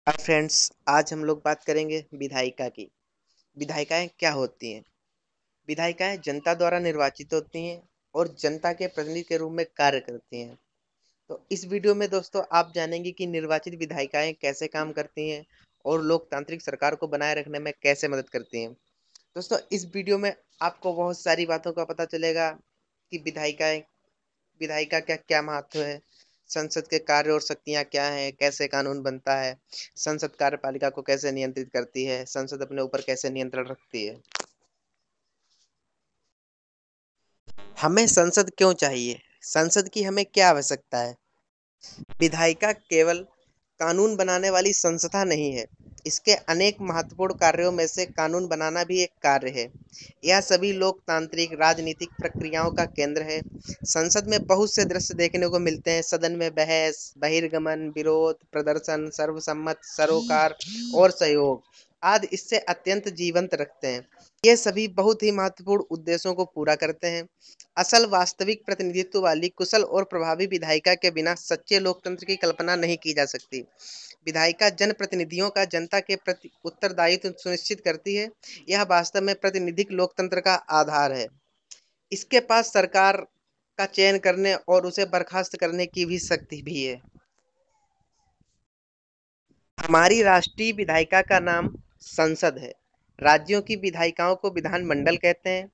Hi friends, आज हम लोग बात करेंगे विधायिका की। विधायिकाएं क्या होती हैं? विधायिकाएं जनता द्वारा निर्वाचित होती हैं और जनता के प्रतिनिधि के रूप में कार्य करती हैं। तो इस वीडियो में दोस्तों आप जानेंगे कि निर्वाचित विधायिकाएं कैसे काम करती हैं और लोकतांत्रिक सरकार को बनाए रखने में कैसे मदद करती हैं। दोस्तों इस वीडियो में आपको बहुत सारी बातों का पता चलेगा कि विधायिका का क्या महत्व है, संसद के कार्य और शक्तियां क्या हैं, कैसे कानून बनता है, संसद कार्यपालिका को कैसे नियंत्रित करती है, संसद अपने ऊपर कैसे नियंत्रण रखती है। हमें संसद क्यों चाहिए? संसद की हमें क्या आवश्यकता है? विधायिका केवल कानून बनाने वाली संस्था नहीं है। इसके अनेक महत्वपूर्ण कार्यों में से कानून बनाना भी एक कार्य है। यह सभी लोकतांत्रिक राजनीतिक प्रक्रियाओं का केंद्र है। संसद में बहुत से दृश्य देखने को मिलते हैं। सदन में बहस, बहिर्गमन, विरोध प्रदर्शन, सर्वसम्मत सरोकार और सहयोग आदि इससे अत्यंत जीवंत रखते हैं। ये सभी बहुत ही महत्वपूर्ण उद्देश्यों को पूरा करते हैं। असल वास्तविक प्रतिनिधित्व वाली कुशल और प्रभावी विधायिका के बिना सच्चे लोकतंत्र की कल्पना नहीं की जा सकती। विधायिका जनप्रतिनिधियों का जनता के प्रति उत्तरदायित्व सुनिश्चित करती है। यह वास्तव में प्रातिनिधिक लोकतंत्र का आधार है। इसके पास सरकार का चयन करने और उसे बर्खास्त करने की भी शक्ति भी है। हमारी राष्ट्रीय विधायिका का नाम संसद है। राज्यों की विधायिकाओं को विधानमंडल कहते हैं।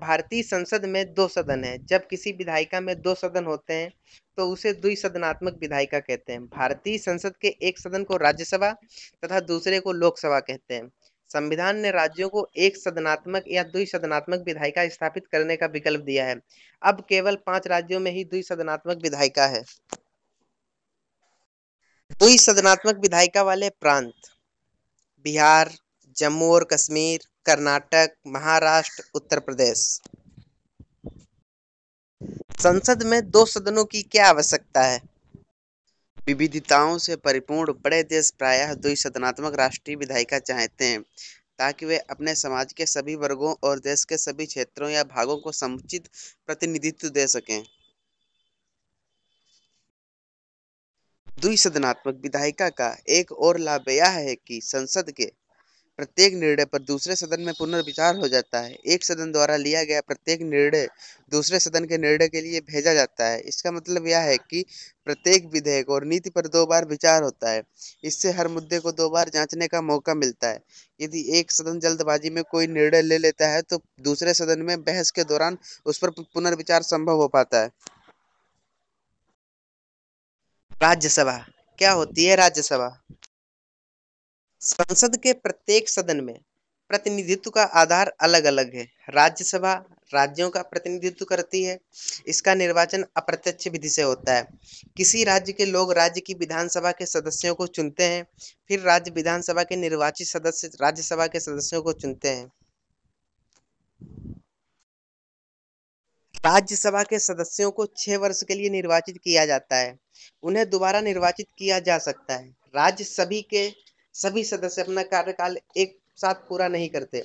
भारतीय संसद में दो सदन है। जब किसी विधायिका में दो सदन होते हैं तो उसे द्विसदनात्मक विधायिका कहते हैं। भारतीय संसद के एक सदन को राज्यसभा तथा दूसरे को लोकसभा कहते हैं। संविधान ने राज्यों को एक सदनात्मक या द्विसदनात्मक विधायिका स्थापित करने का विकल्प दिया है। अब केवल 5 राज्यों में ही द्विसदनात्मक विधायिका है। द्विसदनात्मक विधायिका वाले प्रांत: बिहार, जम्मू और कश्मीर, कर्नाटक, महाराष्ट्र, उत्तर प्रदेश। संसद में दो सदनों की क्या आवश्यकता है? विविधताओं से परिपूर्ण बड़े देश प्रायः द्विसदनात्मक राष्ट्रीय विधायिका चाहते हैं ताकि वे अपने समाज के सभी वर्गों और देश के सभी क्षेत्रों या भागों को समुचित प्रतिनिधित्व दे सकें। द्विसदनात्मक विधायिका का एक और लाभ यह है कि संसद के प्रत्येक निर्णय पर दूसरे सदन में पुनर्विचार हो जाता है। एक सदन द्वारा लिया गया प्रत्येक निर्णय दूसरे सदन के निर्णय के लिए भेजा जाता है। इसका मतलब यह है कि प्रत्येक विधेयक और नीति पर 2 बार विचार होता है। इससे हर मुद्दे को 2 बार जांचने का मौका मिलता है। यदि एक सदन जल्दबाजी में कोई निर्णय ले लेता है तो दूसरे सदन में बहस के दौरान उस पर पुनर्विचार संभव हो पाता है। राज्यसभा क्या होती है? राज्यसभा संसद के प्रत्येक सदन में प्रतिनिधित्व का आधार अलग-अलग है। राज्यसभा राज्यों का प्रतिनिधित्व करती है। इसका निर्वाचन अप्रत्यक्ष विधि से होता है। किसी राज्य के लोग राज्य की विधानसभा के सदस्यों को चुनते हैं, फिर राज्य विधानसभा के निर्वाचित सदस्य राज्यसभा के सदस्यों को चुनते हैं। राज्यसभा के सदस्यों को 6 वर्ष के लिए निर्वाचित किया जाता है। उन्हें दोबारा निर्वाचित किया जा सकता है। राज्य के सभी सदस्य अपना कार्यकाल एक साथ पूरा नहीं करते।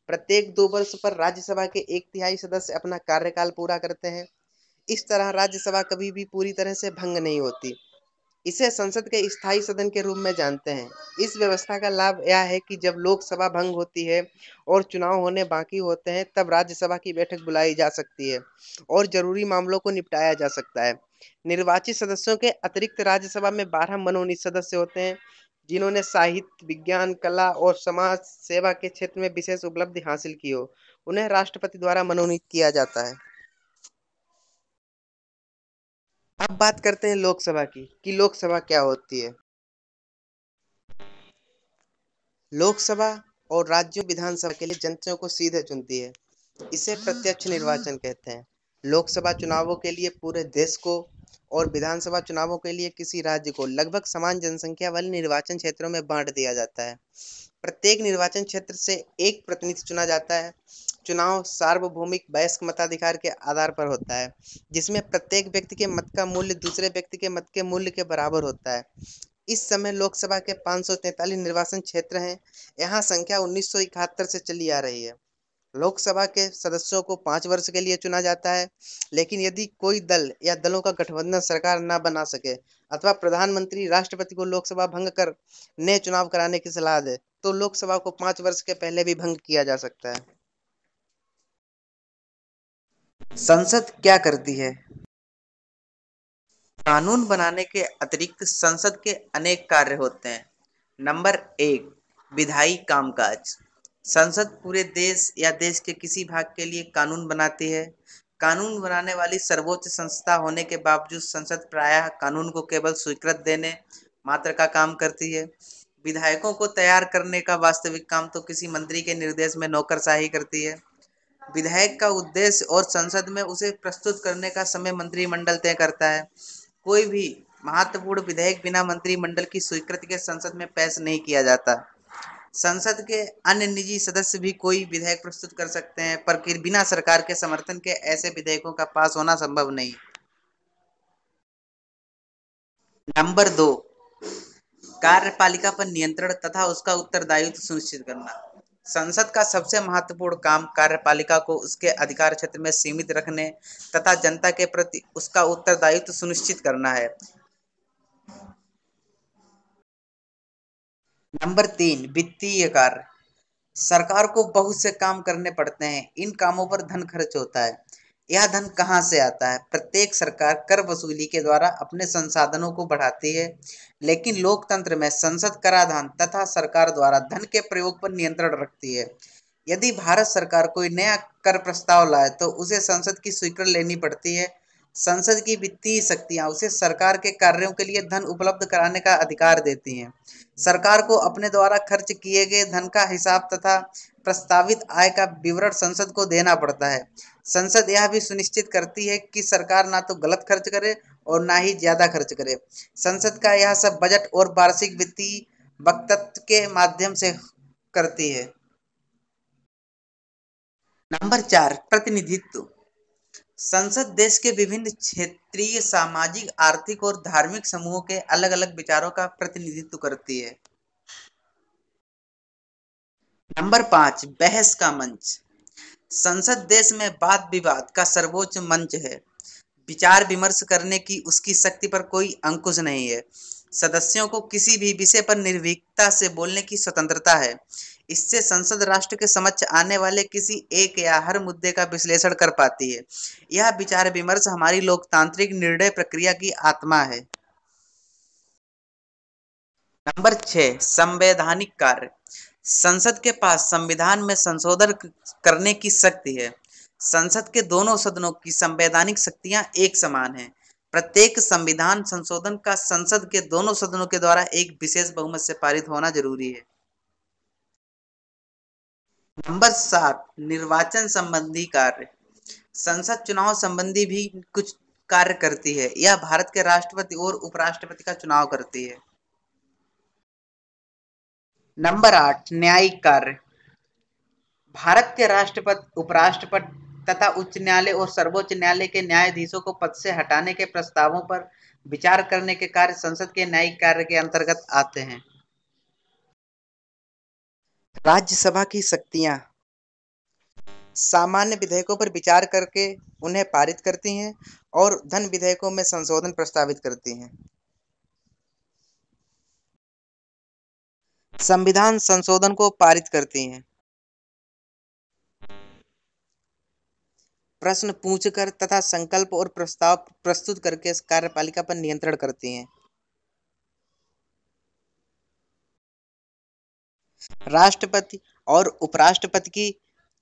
प्रत्येक 2 वर्ष पर राज्यसभा के 1/3 सदस्य अपना कार्यकाल पूरा करते हैं। इस तरह राज्यसभा कभी भी पूरी तरह से भंग नहीं होती। इसे संसद के स्थायी सदन के रूप में जानते हैं। इस व्यवस्था का लाभ यह है कि जब लोकसभा भंग होती है और चुनाव होने बाकी होते हैं, तब राज्यसभा की बैठक बुलाई जा सकती है और जरूरी मामलों को निपटाया जा सकता है। निर्वाचित सदस्यों के अतिरिक्त राज्यसभा में 12 मनोनीत सदस्य होते हैं, जिन्होंने साहित्य, विज्ञान, कला और समाज सेवा के क्षेत्र में विशेष उपलब्धि हासिल की हो। उन्हें राष्ट्रपति द्वारा मनोनीत किया जाता है। अब बात करते हैं लोकसभा की कि लोकसभा क्या होती है। लोकसभा और राज्य विधानसभा के लिए जनताओं को सीधे चुनती है। इसे प्रत्यक्ष निर्वाचन कहते हैं। लोकसभा चुनावों के लिए पूरे देश को और विधानसभा चुनावों के लिए किसी राज्य को लगभग समान जनसंख्या वाले निर्वाचन क्षेत्रों में बांट दिया जाता है। प्रत्येक निर्वाचन क्षेत्र से एक प्रतिनिधि चुना जाता है। चुनाव सार्वभौमिक वयस्क मताधिकार के आधार पर होता है, जिसमें प्रत्येक व्यक्ति के मत का मूल्य दूसरे व्यक्ति के मत के मूल्य के बराबर होता है। इस समय लोकसभा के 543 निर्वाचन क्षेत्र हैं। यहाँ संख्या 1971 से चली आ रही है। लोकसभा के सदस्यों को 5 वर्ष के लिए चुना जाता है, लेकिन यदि कोई दल या दलों का गठबंधन सरकार न बना सके अथवा प्रधानमंत्री राष्ट्रपति को लोकसभा भंग कर नए चुनाव कराने की सलाह दे, तो लोकसभा को 5 वर्ष के पहले भी भंग किया जा सकता है। संसद क्या करती है? कानून बनाने के अतिरिक्त संसद के अनेक कार्य होते हैं। नंबर 1, विधायी कामकाज। संसद पूरे देश या देश के किसी भाग के लिए कानून बनाती है। कानून बनाने वाली सर्वोच्च संस्था होने के बावजूद संसद प्रायः कानून को केवल स्वीकृत देने मात्र का काम करती है। विधायकों को तैयार करने का वास्तविक काम तो किसी मंत्री के निर्देश में नौकरशाही करती है। विधेयक का उद्देश्य और संसद में उसे प्रस्तुत करने का समय मंत्रिमंडल तय करता है। कोई भी महत्वपूर्ण विधेयक बिना मंत्रिमंडल की स्वीकृति के संसद में पेश नहीं किया जाता। संसद के अन्य निजी सदस्य भी कोई विधेयक प्रस्तुत कर सकते हैं, पर बिना सरकार के समर्थन के ऐसे विधेयकों का पास होना संभव नहीं। नंबर 2, कार्यपालिका पर नियंत्रण तथा उसका उत्तरदायित्व सुनिश्चित करना। संसद का सबसे महत्वपूर्ण काम कार्यपालिका को उसके अधिकार क्षेत्र में सीमित रखने तथा जनता के प्रति उसका उत्तरदायित्व सुनिश्चित करना है। नंबर 3, वित्तीय कार्य। सरकार को बहुत से काम करने पड़ते हैं। इन कामों पर धन खर्च होता है। यह धन कहाँ से आता है? प्रत्येक सरकार कर वसूली के द्वारा अपने संसाधनों को बढ़ाती है, लेकिन लोकतंत्र में संसद कराधान तथा सरकार द्वारा धन के प्रयोग पर नियंत्रण रखती है। यदि भारत सरकार कोई नया कर प्रस्ताव लाए तो उसे संसद की स्वीकृति लेनी पड़ती है। संसद की वित्तीय शक्तियां उसे सरकार के कार्यों के लिए धन उपलब्ध कराने का अधिकार देती हैं। सरकार को अपने द्वारा खर्च किए गए धन का हिसाब तथा प्रस्तावित आय का विवरण संसद को देना पड़ता है। संसद यह भी सुनिश्चित करती है कि सरकार ना तो गलत खर्च करे और ना ही ज्यादा खर्च करे। संसद का यह सब बजट और वार्षिक वित्तीय वक्तव्य के माध्यम से करती है। नंबर 4, प्रतिनिधित्व। संसद देश के विभिन्न क्षेत्रीय, सामाजिक, आर्थिक और धार्मिक समूहों के अलग-अलग विचारों का प्रतिनिधित्व करती है। नंबर 5, बहस का मंच। संसद देश में वाद विवाद का सर्वोच्च मंच है। विचार विमर्श करने की उसकी शक्ति पर कोई अंकुश नहीं है। सदस्यों को किसी भी विषय पर निर्भीकता से बोलने की स्वतंत्रता है। इससे संसद राष्ट्र के समक्ष आने वाले किसी एक या हर मुद्दे का विश्लेषण कर पाती है। यह विचार विमर्श हमारी लोकतांत्रिक निर्णय प्रक्रिया की आत्मा है। नंबर 6, संवैधानिक कार्य। संसद के पास संविधान में संशोधन करने की शक्ति है। संसद के दोनों सदनों की संवैधानिक शक्तियां एक समान हैं। प्रत्येक संविधान संशोधन का संसद के दोनों सदनों के द्वारा एक विशेष बहुमत से पारित होना जरूरी है। नंबर 7, निर्वाचन संबंधी कार्य। संसद चुनाव संबंधी भी कुछ कार्य करती है। यह भारत के राष्ट्रपति और उपराष्ट्रपति का चुनाव करती है। नंबर 8, न्यायिक कार्य। भारत के राष्ट्रपति, उपराष्ट्रपति तथा उच्च न्यायालय और सर्वोच्च न्यायालय के न्यायाधीशों को पद से हटाने के प्रस्तावों पर विचार करने के कार्य संसद के न्यायिक कार्य के अंतर्गत आते हैं। राज्यसभा की शक्तियां सामान्य विधेयकों पर विचार करके उन्हें पारित करती हैं और धन विधेयकों में संशोधन प्रस्तावित करती हैं। संविधान संशोधन को पारित करती हैं। प्रश्न पूछकर तथा संकल्प और प्रस्ताव प्रस्तुत करके कार्यपालिका पर नियंत्रण करती हैं। राष्ट्रपति और उपराष्ट्रपति की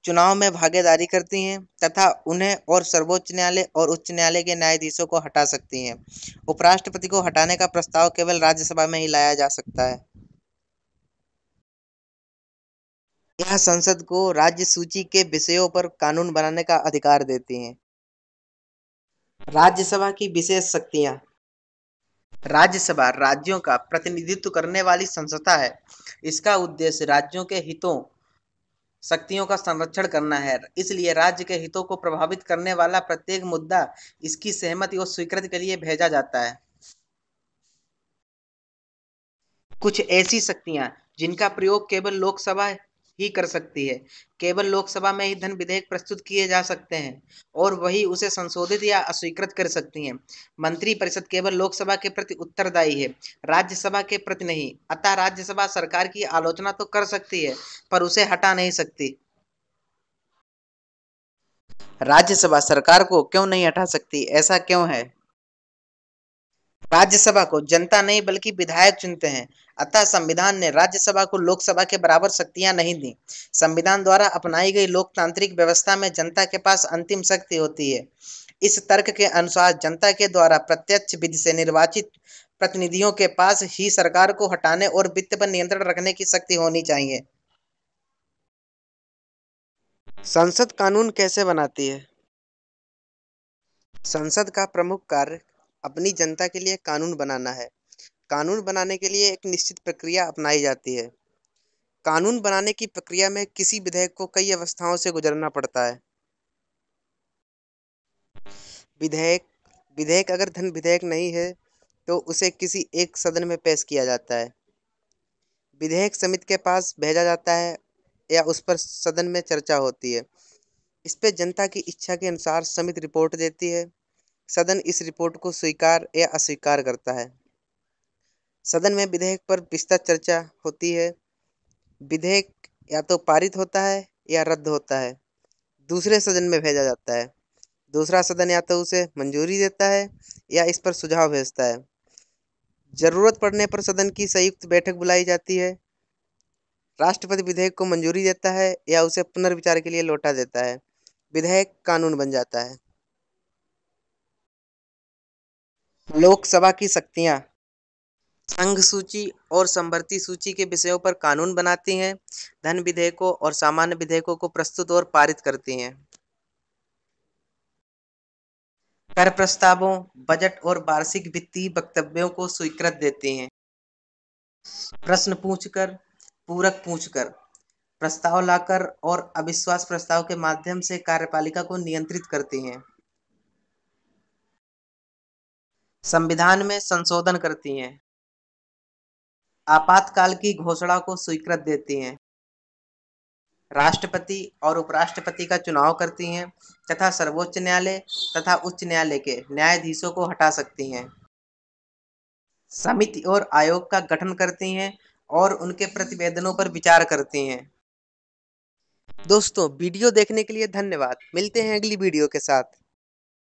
चुनाव में भागीदारी करती हैं तथा उन्हें और सर्वोच्च न्यायालय और उच्च न्यायालय के न्यायाधीशों को हटा सकती हैं। उपराष्ट्रपति को हटाने का प्रस्ताव केवल राज्यसभा में ही लाया जा सकता है। यह संसद को राज्य सूची के विषयों पर कानून बनाने का अधिकार देती हैं। राज्यसभा की विशेष शक्तियां। राज्यसभा राज्यों का प्रतिनिधित्व करने वाली संस्था है। इसका उद्देश्य राज्यों के हितों, शक्तियों का संरक्षण करना है। इसलिए राज्य के हितों को प्रभावित करने वाला प्रत्येक मुद्दा इसकी सहमति और स्वीकृति के लिए भेजा जाता है। कुछ ऐसी शक्तियां जिनका प्रयोग केवल लोकसभा ही कर सकती है। केवल लोकसभा में ही धन विधेयक प्रस्तुत किए जा सकते हैं और वही उसे संशोधित या अस्वीकृत कर सकती हैं। मंत्रिपरिषद केवल लोकसभा के प्रति उत्तरदायी है, राज्यसभा के प्रति नहीं। अतः राज्यसभा सरकार की आलोचना तो कर सकती है, पर उसे हटा नहीं सकती। राज्यसभा सरकार को क्यों नहीं हटा सकती, ऐसा क्यों है? राज्यसभा को जनता नहीं बल्कि विधायक चुनते हैं। अतः संविधान ने राज्यसभा को लोकसभा के बराबर शक्तियां नहीं दी। संविधान द्वारा अपनाई गई लोकतांत्रिक व्यवस्था में जनता के पास अंतिम शक्ति होती है। इस तर्क के अनुसार जनता के द्वारा प्रत्यक्ष विधि से निर्वाचित प्रतिनिधियों के पास ही सरकार को हटाने और वित्त पर नियंत्रण रखने की शक्ति होनी चाहिए। संसद कानून कैसे बनाती है? संसद का प्रमुख कार्य अपनी जनता के लिए कानून बनाना है। कानून बनाने के लिए एक निश्चित प्रक्रिया अपनाई जाती है। कानून बनाने की प्रक्रिया में किसी विधेयक को कई अवस्थाओं से गुजरना पड़ता है। विधेयक विधेयक अगर धन विधेयक नहीं है तो उसे किसी एक सदन में पेश किया जाता है। विधेयक समिति के पास भेजा जाता है या उस पर सदन में चर्चा होती है। इस पे जनता की इच्छा के अनुसार समिति रिपोर्ट देती है। सदन इस रिपोर्ट को स्वीकार या अस्वीकार करता है। सदन में विधेयक पर विस्तृत चर्चा होती है। विधेयक या तो पारित होता है या रद्द होता है, दूसरे सदन में भेजा जाता है। दूसरा सदन या तो उसे मंजूरी देता है या इस पर सुझाव भेजता है। जरूरत पड़ने पर सदन की संयुक्त बैठक बुलाई जाती है। राष्ट्रपति विधेयक को मंजूरी देता है या उसे पुनर्विचार के लिए लौटा देता है। विधेयक कानून बन जाता है। लोकसभा की शक्तियां संघ सूची और समवर्ती सूची के विषयों पर कानून बनाती हैं, धन विधेयकों और सामान्य विधेयकों को प्रस्तुत और पारित करती हैं। कर प्रस्तावों, बजट और वार्षिक वित्तीय वक्तव्यों को स्वीकृत देती हैं। प्रश्न पूछकर, पूरक पूछकर, प्रस्ताव लाकर और अविश्वास प्रस्ताव के माध्यम से कार्यपालिका को नियंत्रित करती हैं। संविधान में संशोधन करती हैं। आपातकाल की घोषणा को स्वीकृत देती हैं। राष्ट्रपति और उपराष्ट्रपति का चुनाव करती हैं तथा सर्वोच्च न्यायालय तथा उच्च न्यायालय के न्यायाधीशों को हटा सकती हैं। समिति और आयोग का गठन करती हैं और उनके प्रतिवेदनों पर विचार करती हैं। दोस्तों, वीडियो देखने के लिए धन्यवाद। मिलते हैं अगली वीडियो के साथ।